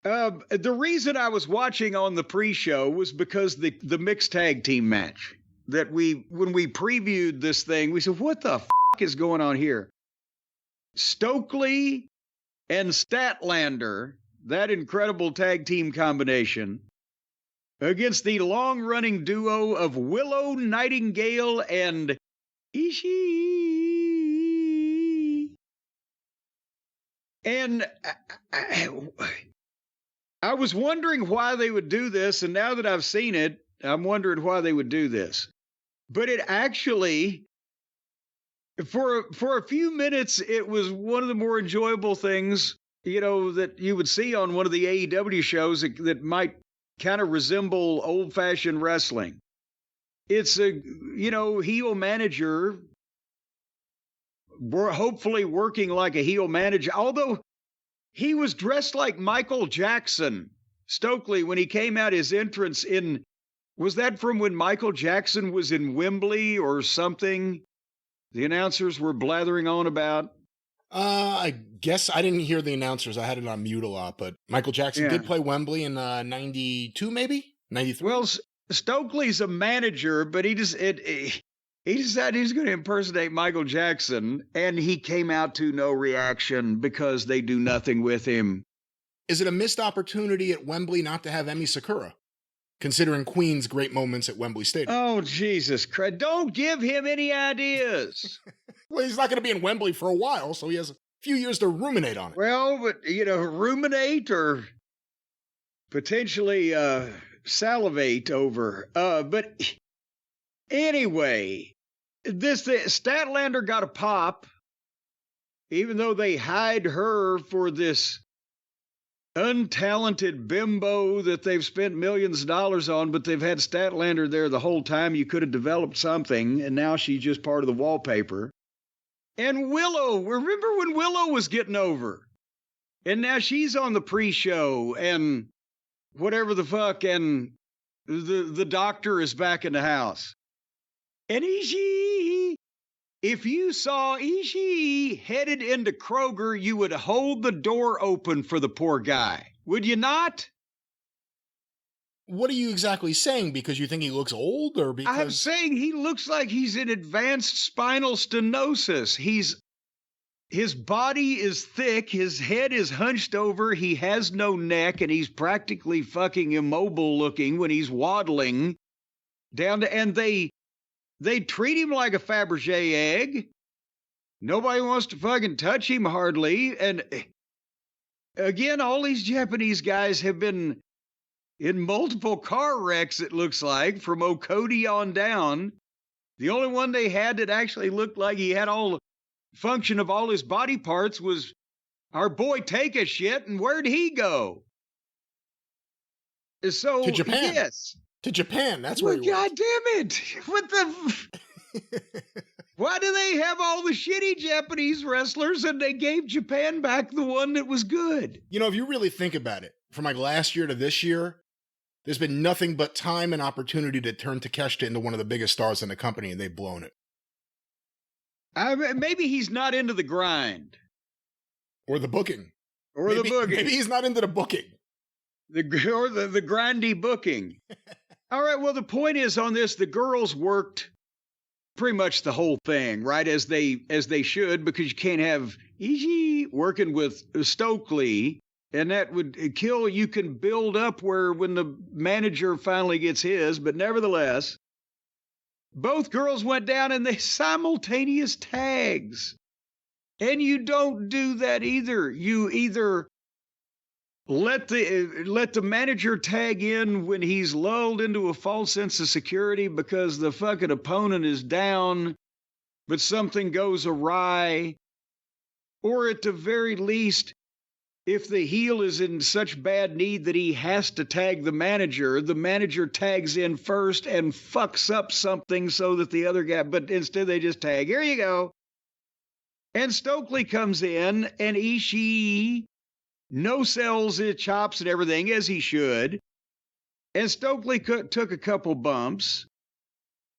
The reason I was watching on the pre-show was because the mixed tag team match that when we previewed this thing, we said, what the f*** is going on here? Stokely and Statlander, that incredible tag team combination, against the long-running duo of Willow Nightingale and Ishii. And I was wondering why they would do this, and now that I've seen it, I'm wondering why they would do this. But it actually, for a few minutes, it was one of the more enjoyable things, that you would see on one of the AEW shows that might kind of resemble old-fashioned wrestling. It's a, heel manager, hopefully working like a heel manager, although he was dressed like Michael Jackson. Stokely, when he came out, his entrance was that from when Michael Jackson was in Wembley or something? The announcers were blathering on about. I guess I didn't hear the announcers. I had it on mute a lot, but Michael Jackson did play Wembley in 92, maybe 93. Well, Stokely's a manager, but he decided he's going to impersonate Michael Jackson, and he came out to no reaction because they do nothing with him. Is it a missed opportunity at Wembley not to have Emi Sakura, considering Queen's great moments at Wembley Stadium? Oh, Jesus Christ. Don't give him any ideas. Well, he's not going to be in Wembley for a while, so he has a few years to ruminate on it. Well, but, ruminate or potentially salivate over. But anyway, Statlander got a pop, even though they hide her for this untalented bimbo that they've spent millions of dollars on, but they've had Statlander there the whole time. You could have developed something, and now she's just part of the wallpaper. And Willow, remember when Willow was getting over? And now she's on the pre-show, and whatever the fuck, and the doctor is back in the house. And Ishii, if you saw Ishii headed into Kroger, you would hold the door open for the poor guy. Would you not? What are you exactly saying? Because you think he looks old, or because... I'm saying he looks like he's in advanced spinal stenosis. His body is thick, his head is hunched over, he has no neck, and he's practically fucking immobile looking when he's waddling down to... And they treat him like a Fabergé egg. Nobody wants to fucking touch him hardly. And again, all these Japanese guys have been in multiple car wrecks, it looks like, from Okodi on down. The only one they had that actually looked like he had all the function of all his body parts was our boy Take a Shit, and where'd he go? So, to Japan. Yes. To Japan, that's where he God damn it. What the... Why do they have all the shitty Japanese wrestlers and they gave Japan back the one that was good? If you really think about it, from like last year to this year, there's been nothing but time and opportunity to turn Takeshita into one of the biggest stars in the company, and they've blown it. Maybe he's not into the grind. Or the booking. Maybe he's not into the booking. The grindy booking. All right, well, the point is on this, the girls worked pretty much the whole thing, right, as they should, because you can't have Ishii working with Stokely, and that would kill. You can build up when the manager finally gets his, but nevertheless, both girls went down and they simultaneous tags. And you don't do that either. You either let the manager tag in when he's lulled into a false sense of security because the fucking opponent is down, but something goes awry. Or at the very least, if the heel is in such bad need that he has to tag the manager tags in first and fucks up something so that the other guy, but instead they just tag, here you go. And Stokely comes in, and Ishii no-sells his chops and everything, as he should. And Stokely took a couple bumps.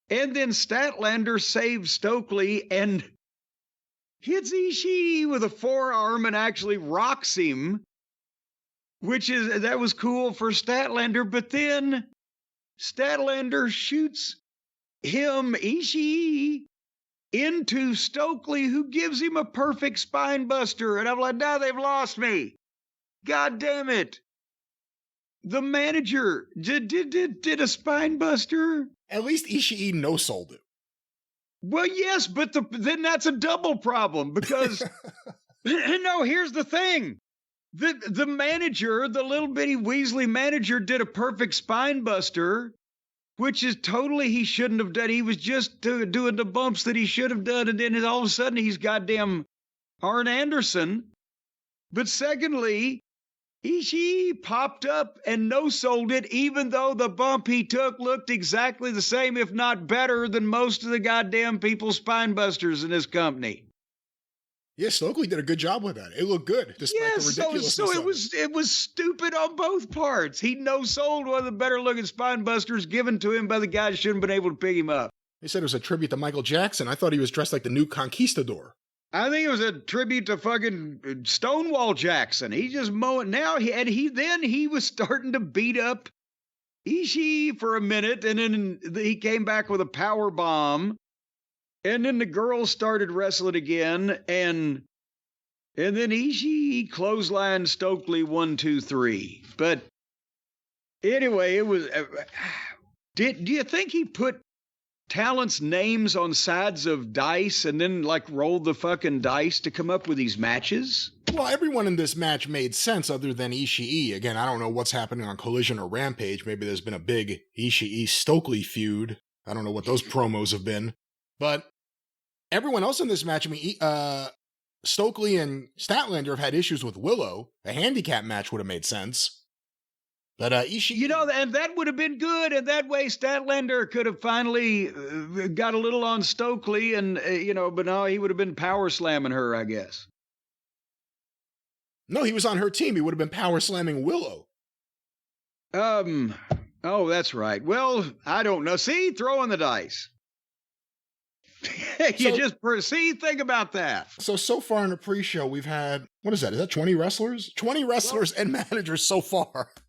And then Statlander saves Stokely and hits Ishii with a forearm and actually rocks him that was cool for Statlander, but then Statlander shoots him, Ishii, into Stokely, who gives him a perfect spine buster. And I'm like, now they've lost me. God damn it. The manager did a spine buster. At least Ishii no-sold it. Well, yes, but then that's a double problem because, no, here's the thing. The manager, the little bitty Weasley manager, did a perfect spine buster, which is totally he shouldn't have done. He was just doing the bumps that he should have done, and then all of a sudden he's goddamn Arn Anderson. But secondly, Ishii popped up and no-sold it, even though the bump he took looked exactly the same, if not better, than most of the goddamn people's spine busters in this company. Yeah, Stokely did a good job with that. It looked good, despite the ridiculousness. So it was stupid on both parts. He no-sold one of the better-looking spine busters given to him by the guy who shouldn't have been able to pick him up. They said it was a tribute to Michael Jackson. I thought he was dressed like the new conquistador. I think it was a tribute to fucking Stonewall Jackson. He just mowing now. He was starting to beat up Ishii for a minute, and then he came back with a power bomb. And then the girls started wrestling again, and then Ishii clotheslined Stokely 1, 2, 3. But anyway, it was. Do you think he put talents' names on sides of dice and then rolled the fucking dice to come up with these matches? Well, everyone in this match made sense other than Ishii. Again, I don't know what's happening on Collision or Rampage. Maybe there's been a big Ishii-Stokely feud. I don't know what those promos have been. But everyone else in this match, Stokely and Statlander have had issues with Willow. A handicap match would have made sense. But Ishii... and that would have been good, and that way Statlander could have finally got a little on Stokely, and, but no, he would have been power slamming her, I guess. No, he was on her team. He would have been power slamming Willow. Oh, that's right. Well, I don't know. See, throwing the dice. Think about that. So far in the pre-show, we've had, what is that? Is that 20 wrestlers? 20 wrestlers and managers so far.